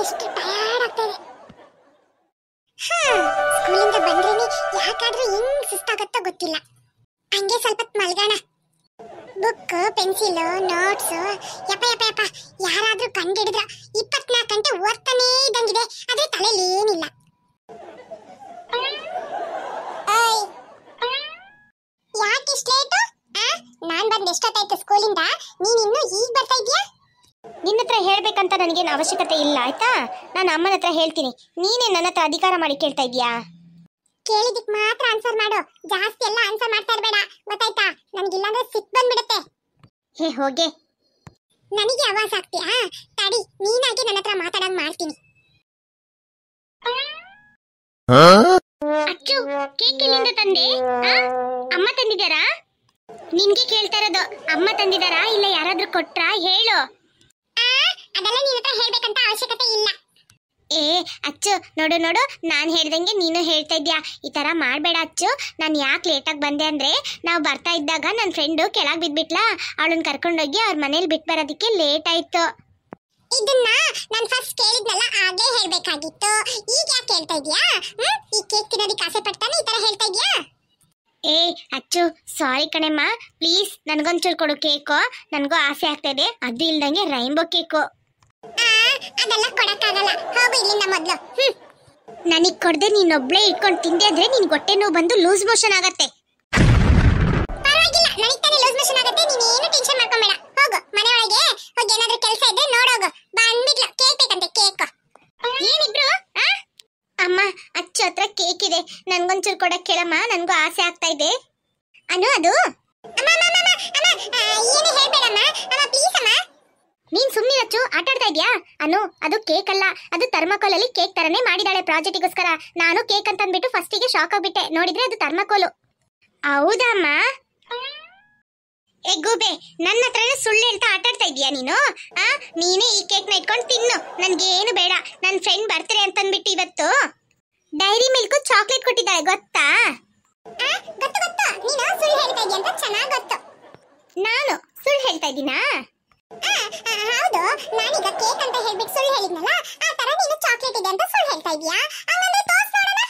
ಎಷ್ಟು ಟಯರ್ಡ್ ಆಗ್ತದೆ. ಸ್ಕೂಲಿಂದ ಬಂದ್ರೇನೆ ಯಾಕಾದ್ರೂ ಹೆಂಗ್ ಸುಸ್ತಾಗತ್ತೋ ಗೊತ್ತಿಲ್ಲ. ಹಂಗೆ ಸ್ವಲ್ಪ ಮಲ್ಗೋಣ. ಬುಕ್, ಪೆನ್ಸಿಲ್, ನೋಟ್ಸ್ ಯಪ್ಪ ಯಪ್ಪ ಯಪ್ಪ ಯಾರಾದ್ರೂ ಕಂಡಿಡಿದ್ರ 24 ಗಂಟೆ ಓದ್ತಾನೇ ಇದ್ದಂಗಿದೆ. ಆದ್ರೆ ತಲೆಯಲ್ಲಿ ಏನಿಲ್ಲ. ಯಾಕೆ ಇಷ್ಟು ಲೇಟು? ನಾನ್ ಬಂದ್ ಎಷ್ಟೊತ್ತಾಯ್ತು ಸ್ಕೂಲಿಂದ, ನೀನ್ ಇನ್ನೂ ಈಗ ಬರ್ತಾ ಇದ್ಯಾ? ನಿನ್ನ ಹತ್ರ ಹೇಳ್ಬೇಕಂತ ನನಗೇನು ಅವಶ್ಯಕತೆ ಇಲ್ಲ ಆಯ್ತಾ. ನಾನು ಅಮ್ಮನ ಹತ್ರ ಹೇಳ್ತೀನಿ. ನೀನೇ ನನ್ನ ಹತ್ರ ಅಧಿಕಾರ ಮಾಡಿ ಕೇಳ್ತಾ ಇದೀಯಾ? ಕೇಳಿದಿಕ್ ಮಾತ್ರ ಆನ್ಸರ್ ಮಾಡು, ಜಾಸ್ತಿ ಎಲ್ಲ ಆನ್ಸರ್ ಮಾಡ್ತಾ ಇರಬೇಡ, ಗೊತ್ತಾಯ್ತಾ? ನನಗಿಲ್ಲಾಂದ್ರೆ ಸಿಟ್ ಬಂದ್ಬಿಡುತ್ತೆ. ಹೇ ಹೋಗೆ. ನನಗೆ ಆವಾಜ್ ಆಗ್ತೀಯಾ? ತಡಿ, ನೀನಾಗಿ ನನ್ನ ಹತ್ರ ಮಾತಾಡಂಗ್ ಮಾಡ್ತೀನಿ. ಅಚ್ಚು, ಕೇಕ್ ಎಲ್ಲಿಂದ ತಂದೆ? ಅಮ್ಮ ತಂದಿದ್ದಾರಾ? ನಿನ್ಗೆ ಕೇಳ್ತಾ ಇರೋದು. ಅಮ್ಮ ತಂದಿದ್ದಾರಾ ಇಲ್ಲ ಯಾರಾದ್ರೂ ಕೊಟ್ರಾ ಹೇಳು. ಅದೆಲ್ಲ ನಿನ್ನ ಹತ್ರ ಹೇಳ್ಬೇಕಂತ ಅವಶ್ಯಕತೆ ಇಲ್ಲ. ಏ ಅಚ್ಚು, ನೋಡು ನೋಡು, ನಾನು ಹೇಳ್ದಂಗೆ ನೀನು ಹೇಳ್ತಾ ಇದ್ಯಾ. ಈ ತರ ಮಾಡಬೇಡ ಅಚ್ಚು. ನಾನು ಯಾಕೆ ಲೇಟಾಗಿ ಬಂದೆ ಅಂದ್ರೆ, ನಾವು ಬರ್ತಾ ಇದ್ದಾಗ ನನ್ನ ಫ್ರೆಂಡು ಕೆಳಗೆ ಬಿದ್ಬಿಟ್ಲಾ, ಅವಳನ್ನ ಕರ್ಕೊಂಡೋಗಿ ಅವ್ರ ಮನೇಲಿ ಬಿಟ್ಟು ಬರೋದಕ್ಕೆ ಲೇಟ್ ಆಯ್ತು. ಇದನ್ನ ನಾನು ಫಸ್ಟ್ ಕೇಳಿದ್ನಲ್ಲ, ಆಗೇ ಹೇಳ್ಬೇಕಾಗಿತ್ತು. ಈಗ ಯಾಕೆ ಹೇಳ್ತಾ ಇದ್ಯಾ? ಈ ಕೇಕ್ ತಿನ್ನೋದಕ್ಕೆ ಆಸೆ ಪಡ್ತಾನೆ ಈ ತರ ಹೇಳ್ತಾ ಇದ್ಯಾ? ಏ ಅಚ್ಚು, ಸಾರಿ ಕಣೆಮ್ಮ, ಪ್ಲೀಸ್ ನನಗೊಂಚೂರು ಕೊಡು ಕೇಕು. ನನಗೂ ಆಸೆ ಆಗ್ತಾ ಇದೆ. ಅದು ಇಲ್ದಂಗೆ ರೈನ್ಬೋ ಕೇಕು. ಅದೆಲ್ಲ ಕೊಡಕ್ಕಾಗಲ್ಲ, ಹೋಗು ಇಲ್ಲಿಂದ ಮೊದ್ಲು. ನನಗ್ ಕೊಡದೆ ನೀನೊಬ್ಳೆ ಇಟ್ಕೊಂಡು ತಿಂದೆ ಅಂದ್ರೆ ನಿನ್ ಹೊಟ್ಟೆ ನೋವು ಬಂದು ಲೂಸ್ ಮೋಷನ್ ಆಗತ್ತೆ. ಪರವಾಗಿಲ್ಲ, ನನಗ್ ತಾನೇ ಲೂಸ್ ಮೋಷನ್ ಆಗತ್ತೆ. ನೀನೇನು ಟೆನ್ಷನ್ ಮಾಡ್ಕೊಂಬೇಡ. ಹೋಗು ಮನೆ ಒಳಗೆ ಹೋಗಿ, ಏನಾದ್ರೂ ಕೆಲಸ ಇದೆ ನೋಡೋಗು. ಬಂದ್ಬಿಟ್ಲು, ಕೇಕ್ ಬೇಕಂತೆ ಕೇಕ್. ಏನಿಬ್ರು? ಅಮ್ಮ, ಅಚ್ಚು ಹತ್ರ ಕೇಕ್ ಇದೆ, ನನ್ಗೊಂಚೂರು ಕೊಡಕ್ ಕೇಳಮ್ಮ, ನನ್ಗೂ ಆಸೆ ಆಗ್ತಾ ಇದೆ. ಅನು ಅದು ಏನು ಹೇಳ್ಬೇಡಮ್ಮ, ಅಮ್ಮ ಪ್ಲೀಸ್ ಅಮ್ಮ. ನೀನ್ ಸುಮ್ನೆ ಅಚ್ಚು, ಆಟಾಡ್ತಾ ಇದ್ಯಾ? ಅನು, ಅದು ಕೇಕ್ ಅಲ್ಲ, ಅದು ಥರ್ಮಾಕೋಲ್ ಅಲ್ಲಿ ಕೇಕ್ ತರನೇ ಮಾಡಿದಾಳೆ ಪ್ರಾಜೆಕ್ಟಿಗೋಸ್ಕರ. ನಾನು ಕೇಕ್ ಅಂತ ಅಂದ್ಬಿಟ್ಟು ಫಸ್ಟಿಗೆ ಶಾಕ್ ಆಗ್ಬಿಟ್ಟೆ, ನೋಡಿದ್ರೆ ಅದು ಥರ್ಮಾಕೋಲು. ಹೌದಮ್ಮ? ಏ ಗೂಬೆ, ನನ್ನ ಹತ್ರನೇ ಸುಳ್ಳು ಹೇಳ್ತಾ ಆಟಾಡ್ತಾ ಇದೀಯಾ ನೀನು? ನೀನೇ ಈ ಕೇಕ್ ನ ಇಟ್ಕೊಂಡು ತಿನ್ನು, ನನ್ಗೇನು ಬೇಡ. ನನ್ನ ಫ್ರೆಂಡ್ ಬರ್ತಾರೆ ಅಂತ ಅಂದ್ಬಿಟ್ಟು ಇವತ್ತು ಡೈರಿ ಮಿಲ್ಕ್ ಚಾಕ್ಲೇಟ್ ಕೊಟ್ಟಿದ್ದಾಳೆ, ಗೊತ್ತಾ? ಗೊತ್ತು ಗೊತ್ತು, ನೀನು ಸುಳ್ಳು ಹೇಳ್ತಾ ಇದೀಯ ಅಂತ ಚೆನ್ನಾಗಿ ಗೊತ್ತು. ನಾನು ಸುಳ್ಳು ಹೇಳ್ತಾ ಇದ್ದೀನಾ? ಹೌದು, ನಾನೀಗ ಕೇಕ್ ಅಂತ ಹೇಳ್ಬಿಟ್ಟು ಸುಳ್ಳು ಹೇಳಿದ್ನಲ್ಲ, ಆ ತರ ನೀನು ಚಾಕ್ಲೇಟ್ ಇದೆ ಅಂತ ಸುಳ್ಳು ಹೇಳ್ತಾ ಇದೀಯಾ? ಹಂಗಂದ್ರೆ ತೋರ್ಸ್ ನೋಡೋಣ.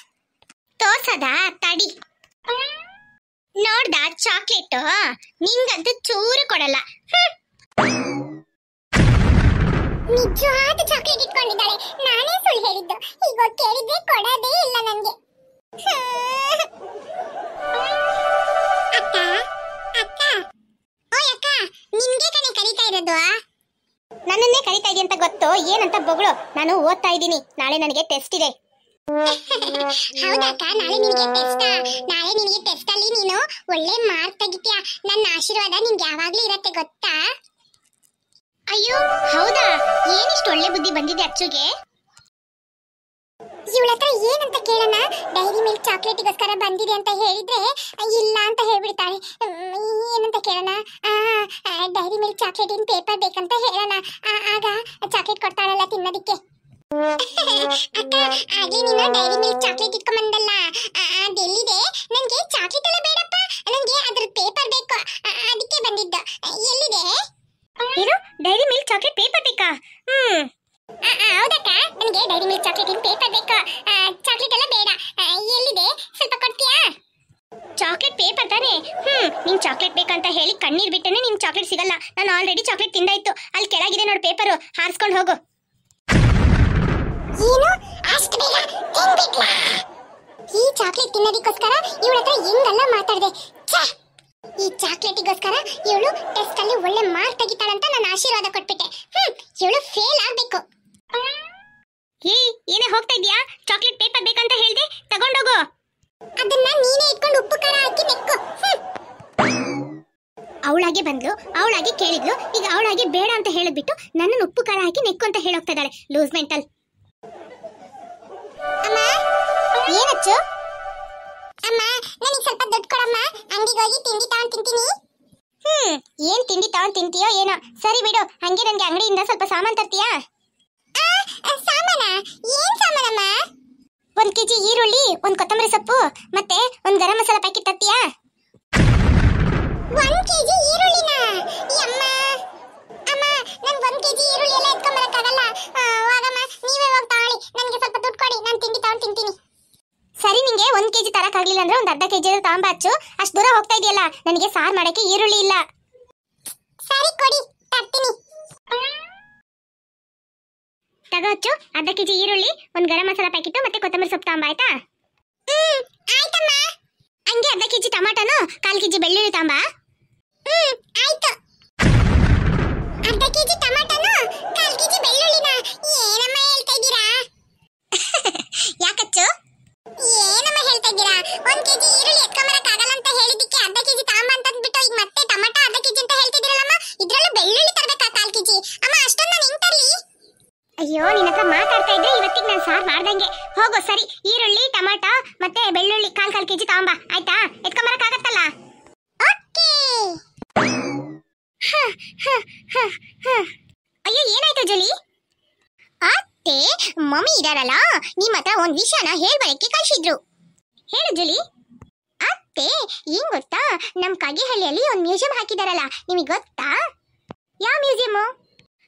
ತೋರ್ಸದಾ? ತಡಿ. ನೋಡ್ದ ಚಾಕ್ಲೇಟ್? ನಿಂಗಂತೂ ಚೂರು ಕೊಡಲ್ಲ. ನಿಜವಾದ ಚಾಕ್ಲೇಟ್ ಇಟ್ಕೊಂಡಿದ್ದಾಳೆ, ನಾನೇ ಸುಳ್ಳು ಹೇಳಿದ್ದು. ಈಗ ಕೇಳಿದ್ರೆ ಕೊಡೋದೇ ಇಲ್ಲ ನನ್ಗೆ. ಅಕ್ಕ ಅಕ್ಕ, ಓಯ್ ಅಕ್ಕ, ನಿನ್ಗೆ ಕಣೆ ಕರೀತಾ ಇರೋದು. ನನ್ನನ್ನೇ ಕರೀತಾ ಇದೆಯಾ ಅಂತ ಗೊತ್ತು, ಏನಂತ ಬೊಗಳು. ನಾನು ಓದ್ತಾ ಇದ್ದೀನಿ, ನಾಳೆ ನನಗೆ ಟೆಸ್ಟ್ ಇದೆ. ಹೌದಕ್ಕ, ನಾಳೆ ನಿನಗೆ ಟೆಸ್ಟ್. ನಾಳೆ ನಿನಗೆ ಟೆಸ್ಟ್ ಅಲ್ಲಿ ನೀನು ಒಳ್ಳೆ ಮಾರ್ಕ್ ತೆಗಿತೀಯ. ನನ್ನ ಆಶೀರ್ವಾದ ನಿನ್ಗೆ ಯಾವಾಗ್ಲೂ ಇರತ್ತೆ, ಗೊತ್ತಾ? ಅಯ್ಯೋ ಹೌದಾ? ಏನಿಷ್ಟು ಒಳ್ಳೆ ಬುದ್ಧಿ ಬಂದಿದೆ ಅಚ್ಚುಗೆ. ಇವಳ ಹತ್ರ ಏನಂತ ಕೇಳೋಣ? ಡೈರಿ ಮಿಲ್ಕ್ ಚಾಕ್ಲೇಟಿಗೋಸ್ಕರ ಬಂದಿದೆ ಅಂತ ಹೇಳಿದ್ರೆ ಇಲ್ಲ ಅಂತ ಹೇಳ್ಬಿಡ್ತಾಳೆ. ಏನಂತ ಕೇಳೋಣ? ಡೈರಿ ಮಿಲ್ಕ್ ಚಾಕ್ಲೇಟಿನ ಪೇಪರ್ ಬೇಕಂತ ಹೇಳೋಣ, ಆಗ ಚಾಕ್ಲೇಟ್ ಕೊಡ್ತಾಳಲ್ಲ ತಿನ್ನೋದಿಕ್ಕೆ. ಅಕ್ಕ, ಹಾಗೆ ನೀನು ಡೈರಿ ಮಿಲ್ಕ್ ಚಾಕ್ಲೇಟ್ ಇಟ್ಕೊಂಡ್ಬಂದಲ್ಲ, ಅದೆಲ್ಲಿದೆ? ನನಗೆ ಚಾಕ್ಲೇಟ್ ಎಲ್ಲ ಬೇಡಪ್ಪ, ನನಗೆ ಅದ್ರ ಪೇಪರ್ ಬೇಕು, ಅದಕ್ಕೆ ಬಂದಿದ್ದು. ಎಲ್ಲಿದೆ? ಏನು, ಡೈರಿ ಮಿಲ್ಕ್ ಚಾಕ್ಲೇಟ್ ಪೇಪರ್ ಬೇಕಾ? ಹೌದಕ್ಕ, ನನಗೆ ಡೈರಿ ಮಿಲ್ಕ್ ಚಾಕ್ಲೇಟಿನ ಪೇಪರ್ ಬೇಕು, ಚಾಕ್ಲೇಟ್ ಎಲ್ಲ ಬೇಡ. ಎಲ್ಲಿದೆ, ಸ್ವಲ್ಪ ಕೊಡ್ತೀಯಾ? ಚಾಕ್ಲೇಟ್ ಪೇಪರ್ ತಾನೇ? ನಿಂಗೆ ಚಾಕ್ಲೇಟ್ ಬೇಕಂತ ಹೇಳಿ ಕಣ್ಣೀರ್ ಬಿಟ್ಟನೆ ನಿಂಗೆ ಚಾಕ್ಲೇಟ್ ಸಿಗಲ್ಲ. ನಾನು ಆಲ್ರೆಡಿ ಚಾಕ್ಲೇಟ್ ತಿಂದಾಯ್ತು. ಅಲ್ಲಿ ಕೆಳಗಿದೆ ನೋಡು ಪೇಪರು, ಹಾರಿಸ್ಕೊಂಡು ಹೋಗು. ಏನು, ಅಷ್ಟು ಬೇಗ ತಿನ್ಬಿಟ್ಲಾ? ಈ ಚಾಕ್ಲೇಟ್ ತಿನ್ನೋದಕ್ಕೋಸ್ಕರ ಇವಳ ಹತ್ರ ಹೆಂಗೆಲ್ಲ ಮಾತಾಡಿದೆ. ಈ ಚಾಕ್ಲೇಟಿಗೋಸ್ಕರ ಇವಳು ಟೆಸ್ಟ್ ಅಲ್ಲಿ ಒಳ್ಳೆ ಮಾರ್ಕ್ ತೆಗಿತಾಳಂತ ನಾನು ಆಶೀರ್ವಾದ ಕೊಟ್ಬಿಟ್ಟೆ. ಇವಳು ಫೇಲ್ ಆಗ್ಬೇಕು. ಏನೇ ಹೋಗ್ತಾ ಇದೀಯಾ? ಚಾಕ್ಲೇಟ್ ಪೇಪರ್ ಬೇಕಂತ ಹೇಳ್ದೆ, ತಗೊಂಡೋಗು. ಅದನ್ನ ನೀನೇ ಇಟ್ಕೊಂಡು ಉಪ್ಪು ಖಾರ ಹಾಕಿ ನೆಕ್ಕು. ಅವಳಾಗೆ ಬಂದ್ಲು, ಅವಳಾಗೆ ಕೇಳಿದ್ಲು, ಈಗ ಅವಳಾಗೆ ಬೇಡ ಅಂತ ಹೇಳಿದ್ಬಿಟ್ಟು ನನ್ನನ್ನು ಉಪ್ಪು ಖಾರ ಹಾಕಿ ನೆಕ್ಕು ಅಂತ ಹೇಳೋಗ್ತಾ ಇದ್ದಾಳೆ. Loose mental. ಅಮ್ಮ, ಏನಚ್ಚು? ಅಮ್ಮ, ನನಗೆ ಸ್ವಲ್ಪ ದುಡ್ಡು ಕೊಡಮ್ಮ, ಅಂಗಡಿಗೆ ಹೋಗಿ ತಿಂಡಿ ತಗೊಂಡು ತಿಂತೀನಿ. ಏನ್ ತಿಂಡಿ ತಗೊಂಡು ತಿಂತೀಯೋ ಏನೋ, ಸರಿ ಬಿಡು. ಹಂಗೆ ನನಗೆ ಅಂಗಡಿಯಿಂದ ಸ್ವಲ್ಪ ಸಾಮಾನು ತರ್ತೀಯಾ? ಸಾಮಾನ? ಏನ್ ಸಾಮಾನಮ್ಮ? 1 kg ಈರುಳ್ಳಿ, 1 ಕೊತ್ತಂಬರಿ ಸೊಪ್ಪು, ಮತ್ತೆ 1 ಗರಂ ಮಸಾಲ ಪ್ಯಾಕೆಟ್ ತರ್ತೀಯಾ? 1 kg ಈರುಳ್ಳಿನ? ಅಮ್ಮ ಅಮ್ಮ, ನಂಗೆ 1 kg ಈರುಳ್ಳಿ ಎಲ್ಲ ಎತ್ಕೊಂಡ್ ಬರಕ್ಕಾಗಲ್ಲ. ಆಗ ಸಾಕಾಗ್ಲಿಲ್ಲ ಅಂದ್ರೆ ಒಂದು ಅರ್ಧ ಕೆಜಿ ತಾಂಬ ಹಚ್ಚು. ಅಷ್ಟು ದೂರ ಹೋಗ್ತಾ ಇದೆಯಲ್ಲ, ನನಗೆ ಸಾರು ಮಾಡಕ್ಕೆ ಈರುಳ್ಳಿ ಇಲ್ಲ. ಸರಿ ಕೊಡಿ, ತರ್ತೀನಿ. ತಗೋ ಹಚ್ಚು, ಅರ್ಧ ಕೆಜಿ ಈರುಳ್ಳಿ, ಒಂದು ಗರಂ ಮಸಾಲ ಪ್ಯಾಕೆಟ್ ಮತ್ತೆ ಕೊತ್ತಂಬರಿ ಸೊಪ್ಪು ತಾಂಬ ಆಯ್ತಾ? ಆಯ್ತಮ್ಮ. ಹಂಗೆ ಅರ್ಧ ಕೆಜಿ ಟಮಾಟನು, 1/4 ಕೆಜಿ ಬೆಳ್ಳುಳ್ಳಿ ತಾಂಬ. ಆಯ್ತು. ಅರ್ಧ ಕೆಜಿ ಟಮಾಟನು, 1/4 ಕೆಜಿ ಬೆಳ್ಳುಳ್ಳಿನ ಏನಮ್ಮ ಹೇಳ್ತಾ ಇದ್ದೀರಾ? ಯಾಕಚ್ಚು? ಏನಮ್ಮ ಹೇಳ್ತಾ ಇದ್ದೀರಾ? 1 ಕೆಜಿ ಈರುಳ್ಳಿ ಎತ್ಕೊಂಬರಕ್ ಆಗಲ್ಲ ಅಂತ ಹೇಳಿದಕ್ಕೆ ಅರ್ಧ ಕೆಜಿ ತಾಂಬ ಅಂತ ಅಂದ್ಬಿಟ್ಟು ಈಗ ಮತ್ತೆ ಟಮಾಟ ಅರ್ಧ ಕೆಜಿ ಅಂತ ಹೇಳ್ತಿದ್ದೀರಲ್ಲಮ್ಮ. ಇದ್ರಲ್ಲೂ ಬೆಳ್ಳುಳ್ಳಿ ತರಬೇಕಾ 1/4 ಕೆಜಿ? ಅಮ್ಮ ಅಷ್ಟೊಂದು ನಾನು ಹೆಂಗ್ ತರ್ಲಿ? ಅಯ್ಯೋ, ನಿನ್ನ ಹತ್ರ ಮಾತಾಡ್ತಾ ಇದ್ರೆ ಇವತ್ತಿಗೆ ನಾನು ಸಾರು ಮಾಡ್ದಂಗೆ. ಹೋಗೋ ಸರಿ, ಈರುಳ್ಳಿ ಟಮಾಟ ಮತ್ತೆ ಬೆಳ್ಳುಳ್ಳಿ 1/4 ಕೆಜಿ ತಾಂಬ ಆಯ್ತಾ? ಎತ್ಕೊಂಬರಕ್ ಆಗತ್ತಲ್ಲ? ಓಕೆ. ಅಯ್ಯೋ, ಏನಾಯ್ತು ಜುಲಿ? ಅತ್ತೆ, ಮಮ್ಮಿ ಇದಾರಲ್ಲ, ನಿಮ್ಮ ಹತ್ರ ಒಂದ್ ವಿಷಯನ ಹೇಳ್ಬಳಕ್ಕೆ ಕಳ್ಸಿದ್ರು. ಹೇಳು ಜುಲಿ. ಅತ್ತೆ, ಏನ್ ಗೊತ್ತಾ, ನಮ್ ಕಾಗೇಹಳ್ಳಿಯಲ್ಲಿ ಒಂದ್ ಮ್ಯೂಸಿಯಂ ಹಾಕಿದಾರಲ್ಲ, ನಿಮಗೆ ಗೊತ್ತಾ? ಯಾವ ಮ್ಯೂಸಿಯಂ?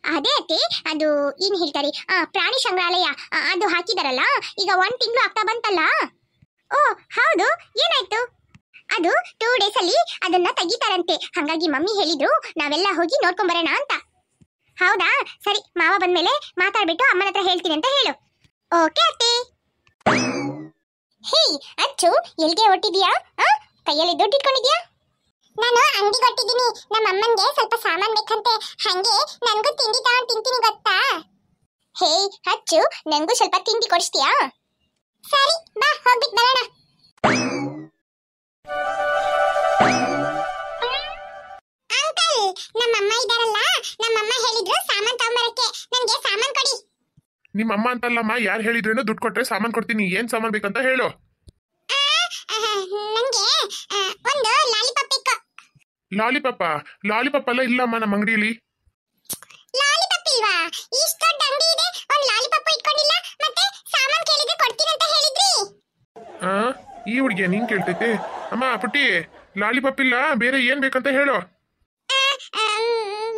ಅದೇ ಅತ್ತೆ, ಅದು ಏನ್ ಹೇಳ್ತಾರೆ, ಪ್ರಾಣಿ ಸಂಗ್ರಹಾಲಯ. ಅದು ಹಾಕಿದಾರಲ್ಲ, ಈಗ 1 ತಿಂಗಳು ಆಗ್ತಾ ಬಂತಲ್ಲ. ಓ ಹೌದು, ಏನಾಯ್ತು? ಅದು 2 ಡೇಸ್ ಅಲ್ಲಿ ಅದನ್ನ ತೆಗಿತಾರಂತೆ. ಹಾಗಾಗಿ ಮಮ್ಮಿ ಹೇಳಿದ್ರು ನಾವೆಲ್ಲ ಹೋಗಿ ನೋಡ್ಕೊಂಡ್ ಬರೋಣ ಅಂತ. ಹೌದಾ, ಸರಿ, ಮಾವ ಬಂದ್ಮೇಲೆ ಮಾತಾಡ್ಬಿಟ್ಟು ಅಮ್ಮನ ಹತ್ರ ಹೇಳ್ತೀನಿ ಅಂತ ಹೇಳು. ಓಕೆ ಅತ್ತೆ. ಹೇ ಅಚ್ಚು, ಎಲ್ಗೆ ಹೊಟ್ಟಿದ್ಯಾ? ಕೈಯಲ್ಲಿ ದುಡ್ಡು ಇಟ್ಕೊಂಡಿದ್ಯಾ? ನಾನು ಅಂಗಡಿಗೆ ಹೊಟ್ಟಿದ್ದೀನಿ. ನಮ್ಮ ಅಮ್ಮನ್ಗೆ ಸ್ವಲ್ಪ ಸಾಮಾನ್ ಬೇಕಂತೆ, ಹಂಗೆ ನನಗೂ ತಿಂಡಿ ತಗೊಂಡು ತಿಂತೀನಿ ಗೊತ್ತಾ? ಹೇ ಅಚ್ಚು, ನಂಗೂ ಸ್ವಲ್ಪ ತಿಂಡಿ ಕೊಡಿಸ್ತೀಯಾ? ಸರಿ ಬಾ, ಹೋಗ್ಬಿಟ್ಟು ಬರೋಣ. ಅಂಕಲ್, ನಮ್ಮಮ್ಮ ಇದಾರಲ್ಲ, ನಮ್ಮಮ್ಮ ಹೇಳಿದ್ರು ಸಾಮಾನ್ ತಗೊಂಬರಕ್ಕೆ. ನನಗೆ ಸಾಮಾನ್ ಕೊಡಿ. ನಿಮ್ಮ ಅಮ್ಮ ಅಂತಲ್ಲಮ್ಮ, ಯಾರು ಹೇಳಿದ್ರೇನು ದುಡ್ಡು ಕೊಟ್ರೆ ಸಾಮಾನು ಕೊಡ್ತೀನಿ. ಏನ್ ಸಾಮಾನು ಬೇಕಂತ ಹೇಳು. ನನಗೆ ಒಂದು ಲಾಲಿಪಾಪ್ ಬೇಕು. ಲಾಲಿಪಾಪ್ ಎಲ್ಲ ಇಲ್ಲಮ್ಮ ನಮ್ಮ ಅಂಗಡಿಯಲ್ಲಿ. ಲಾಲಿಪಾಪ್ ಇಲ್ವಾ? ಇಷ್ಟು ದೊಡ್ಡ ಅಂಗಡಿ ಇದೆ, ಒಂದು ಲಾಲಿಪಾಪ್ ಇಟ್ಕೊಂಡಿಲ್ಲ. ಮತ್ತೆ ಸಾಮಾನ್ ಕೇಳಿದ್ರೆ ಕೊಡ್ತೀನಿ ಅಂತ ಹೇಳಿದ್ರಿ. ಈ ಹುಡುಗಿಯ ನೀನ್ ಕೇಳ್ತೈತೆ. ಅಮ್ಮ ಪುಟ್ಟಿ, ಲಾಲಿಪಾಪ್ ಇಲ್ಲ, ಬೇರೆ ಏನ್ ಬೇಕಂತ ಹೇಳು.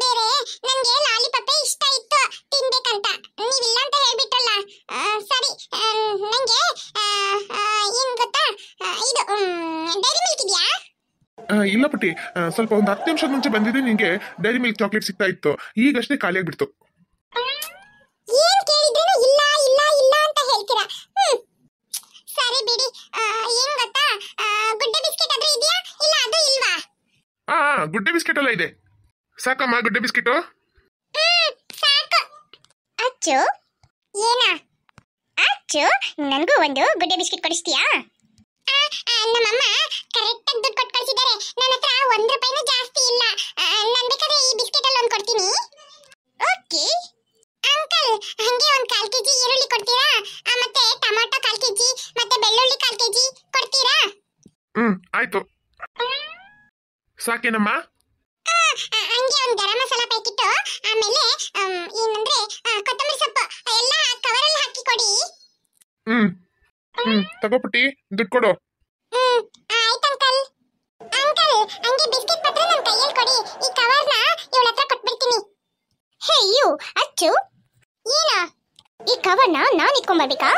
ಬೇರೆ ನನಗೆ ಲಾಲಿಪಾಪ್ ಇಷ್ಟ ಇತ್ತು ತಿನ್ಬೇಕಂತ, ನೀವಿಲ್ಲ ಅಂತ ಹೇಳ್ಬಿಟ್ರಲ್ಲ. ಸರಿ, ನನಗೆ ಏನ್ ಗೊತ್ತಾ, ಇದು ಡೈರಿ ಮಿಲ್ಕ್ ಇದೆಯಾ? ಇಲ್ಲ ಪುಟ್ಟಿ, ಸ್ವಲ್ಪ ಒಂದು 10 ನಿಮಿಷದ ಮುಂಚೆ ಬಂದಿದ್ರೆ ನಿಂಗೆ ಡೈರಿ ಮಿಲ್ಕ್ ಚಾಕ್ಲೇಟ್ ಸಿಗ್ತಾ ಇತ್ತು. ಈಗಷ್ಟೇ ಖಾಲಿ ಆಗ್ಬಿಡ್ತು. ಏನ್ ಕೇಳಿದ್ರೇನು ಇಲ್ಲ ಇಲ್ಲ ಇಲ್ಲ ಅಂತ ಹೇಳ್ತೀರಾ. ಸರಿ ಬಿಡಿ. ಏನ್ ಗೊತ್ತಾ, ಗುಡ್ಡೆ ಬಿಸ್ಕೆಟ್ ಆದ್ರೂ ಇದೆಯಾ, ಇಲ್ಲ ಅದು ಇಲ್ವಾ? ಗುಡ್ಡೆ ಬಿಸ್ಕೆಟ್ ಎಲ್ಲ ಇದೆ. ಸಾಕಮ್ಮ ಗುಡ್ಡೆ ಬಿಸ್ಕೆಟು? ಸಾಕು. ಅಚ್ಚು, ಏನ? ಅಚ್ಚು, ನನಗೂ ಒಂದು ಗುಡ್ಡೆ ಬಿಸ್ಕೆಟ್ ಕೊಡಿಸ್ತೀಯಾ? ನಮ್ಮಮ್ಮ ಕರೆಕ್ಟ್ ಆಗಿ ದುಡ್ಡು ಕೊಟ್ಟು ಕಳಿಸಿದ್ದಾರೆ. ನನ್ನ ಹತ್ರ 1 ರೂಪಾಯಿನೂ ಜಾಸ್ತಿ ಇಲ್ಲ. ನಾನು ಬೇಕಾದ್ರೆ ಈ ಬಿಸ್ಕೆಟ್ ಅಲ್ಲಿ ಒಂದು ಕೊಡ್ತೀನಿ. ಓಕೆ ಅಂಕಲ್, ಹಂಗೆ ಒಂದು 1/4 ಕೆಜಿ ಈರುಳ್ಳಿ ಕೊಡ್ತೀರಾ? ಮತ್ತೆ ಟೊಮಾಟೊ 1/4 ಕೆಜಿ, ಮತ್ತೆ ಬೆಳ್ಳುಳ್ಳಿ 1/4 ಕೆಜಿ ಕೊಡ್ತೀರಾ? ಆಯ್ತು. ಸಾಕೇನಮ್ಮ? ಹಂಗೆ ಒಂದು ಗರಂ ಮಸಾಲ ಪ್ಯಾಕೆಟ್, ಆಮೇಲೆ ಏನಂದ್ರೆ ಕೊತ್ತಂಬರಿ ಸೊಪ್ಪು ಎಲ್ಲ ಕವರಲ್ಲಿ ಹಾಕಿ ಕೊಡಿ. ತಗೋ ಪುಟ್ಟಿ, ದುಡ್ಡು ಕೊಡು. ಆಯ್ತು ಅಂಕಲ್. ಅಂಕಲ್, ಹಂಗೆ ಬಿಸ್ಕೆಟ್ ಪತ್ರ ನನ್ನ ಕೈಯಲ್ಲಿ ಕೊಡಿ. ಈ ಕವರ್ನ ಇವಳ ಹತ್ರ ಕೊಟ್ಬಿಡ್ತೀನಿ. ಹೇ ಯು ಅಚ್ಚು, ಏನು? ಈ ಕವರ್ನ ನಾನು ಇಟ್ಕೊಂಡ್ಬರ್ಬೇಕಾ?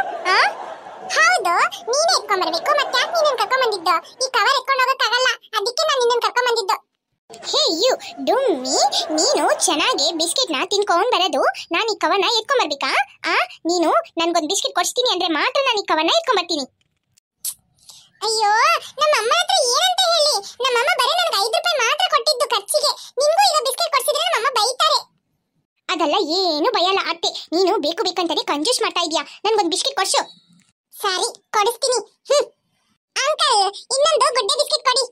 ಹೌದು, ನೀನೇ ಎತ್ಕೊಂಡ್ಬರ್ಬೇಕು. ಮತ್ತೆ ಯಾಕೆ ನೀನನ್ನು ಕರ್ಕೊಂಡ್ಬಂದಿದ್ದು? ಈ ಕವರ್ ಎತ್ಕೊಂಡು ಹೋಗಕ್ಕಾಗಲ್ಲ, ಅದಕ್ಕೆ ನಾನು ನಿನ್ನನ್ನು ಕರ್ಕೊಂಡ್ಬಂದಿದ್ದು. ಹೇ ಯು ಡುಮ್ಮಿ, ನೀನು ಚೆನ್ನಾಗಿ ಬಿಸ್ಕೆಟ್ನ ತಿನ್ಕೊಂಡ್ ಬರೋದು, ನಾನು ಈ ಕವರ್ನ ಎತ್ಕೊಂಡ್ಬರ್ಬೇಕಾ? ನೀನು ನನ್ಗೊಂದು ಬಿಸ್ಕೆಟ್ ಕೊಡ್ಸ್ತೀನಿ ಅಂದ್ರೆ ಮಾತ್ರ ನಾನು ಈ ಕವರ್ನ ಎತ್ಕೊಂಡ್ಬರ್ತೀನಿ. ಅಯ್ಯೋ, ನಮ್ಮ ಅಮ್ಮ ಹತ್ರ ಏನಂತ ಹೇಳಿ? ನಮ್ಮಮ್ಮ ಬರೀ ನನಗೆ 5 ರೂಪಾಯಿ ಮಾತ್ರ ಕೊಟ್ಟಿದ್ದು ಖರ್ಚಿಗೆ. ನಿನ್ಗೂ ಈಗ ಬಿಸ್ಕೆಟ್ ಕೊಡ್ಸಿದ್ರೆ ನಮ್ಮಮ್ಮ ಬೈತಾರೆ. ಅದೆಲ್ಲ ಏನು ಭಯಲ್ಲ ಅತ್ತೆ, ನೀನು ಬೇಕು ಬೇಕಂತಾನೆ ಕಂಜೂಸ್ ಮಾಡ್ತಾ ಇದೀಯಾ. ನನ್ಗೊಂದು ಬಿಸ್ಕೆಟ್ ಕೊಡ್ಸು. ಸರಿ, ಕೊಡಿಸ್ತೀನಿ. ಅಂಕಲ್, ಇನ್ನೊಂದು ಗುಡ್ಡೆ ಬಿಸ್ಕೆಟ್ ಕೊಡಿ.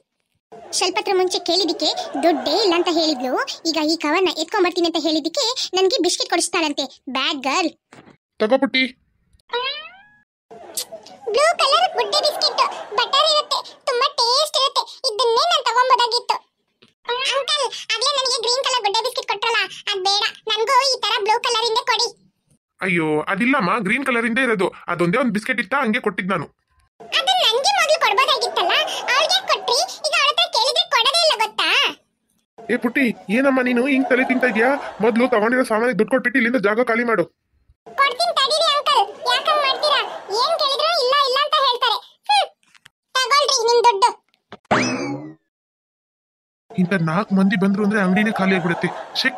ಸ್ವಲ್ಪ ಹೊತ್ತು ಮುಂಚೆ ಕೇಳಿದಕ್ಕೆ ದುಡ್ಡೇ ಇಲ್ಲ ಅಂತ ಹೇಳಿದ್ಲು, ಈಗ ಈ ಕವರ್ನ ಎತ್ಕೊಂಡ್ಬರ್ತೀನಿ ಅಂತ ಹೇಳಿದಕ್ಕೆ ನನಗೆ ಬಿಸ್ಕೆಟ್ ಕೊಡಿಸ್ತಾಳಂತೆ. Bad girl. ತಗೋ ಪುಟ್ಟಿ. ಬ್ಲೂ ಕಲರ್ ಗುಡ್ಡೆ ಬಿಸ್ಕೆಟ್, ಬಟರ್ ಇರುತ್ತೆ, ತುಂಬಾ ಟೇಸ್ಟ್ ಇರುತ್ತೆ. ಇದನ್ನೇ ನಾನು ತಗೊಂಬೋದಾಗಿತ್ತು. ಅಂಕಲ್, ಆಗ್ಲೇ ನನಗೆ ಗ್ರೀನ್ ಕಲರ್ ಗುಡ್ಡೆ ಬಿಸ್ಕೆಟ್ ಕೊಟ್ರಲ್ಲ, ಅದ್ ಬೇಡ, ನನಗೂ ಈ ತರ ಬ್ಲೂ ಕಲರ್ ಇಂದ ಕೊಡಿ. ಅಯ್ಯೋ, ಅದಿಲ್ಲಮ್ಮ, ಗ್ರೀನ್ ಕಲರ್ ಇಂದ ಇರೋದು. ಅದೊಂದೇ ಒಂದು ಬಿಸ್ಕೆಟ್ ಇತ್ತ, ಹಂಗೆ ಕೊಟ್ಟಿದ್ ನಾನು. ಅದನ್ನ ನನಗೆ ಮೊದಲು ಕೊಡ್ಬೋದಾಗಿತ್ತಲ್ಲ, ಅವಳಿಗೆ ಕೊಟ್ರಿ. ಈಗ ಅವಳ ಹತ್ರ ಕೇಳಿದ್ರೆ ಕೊಡೋದೇ ಇಲ್ಲ ಗೊತ್ತಾ? ಏ ಪುಟ್ಟಿ, ಏನಮ್ಮ ನೀನು ಹಿಂಗ್ ತಲೆ ತಿಂತಾ ಇದ್ಯಾ? ಮೊದ್ಲು ತಗೊಂಡಿರೋ ಸಾಮಾನಿಗೆ ದುಡ್ಡು ಕೊಟ್ಬಿಟ್ಟು ಇಲ್ಲಿಂದ ಜಾಗ ಖಾಲಿ ಮಾಡು. ಕೊಡ್ತೀನಿ ತಡೀರಿ ಅಂಕಲ್, ಯಾಕಂಗ್ ಮಾಡ್ತೀರಾ? ಏನ್ ಕೇಳಿದ್ರು ಇಲ್ಲ ಇಲ್ಲ ಅಂತ ಹೇಳ್ತಾರೆ. ತಗೊಳ್ಳಿ. ಇಂಥ 4 ಮಂದಿ ಬಂದ್ರು ಅಂದ್ರೆ ಅಂಗಡಿನೇ ಖಾಲಿ ಆಗ್ಬಿಡುತ್ತೆ. ಶೇ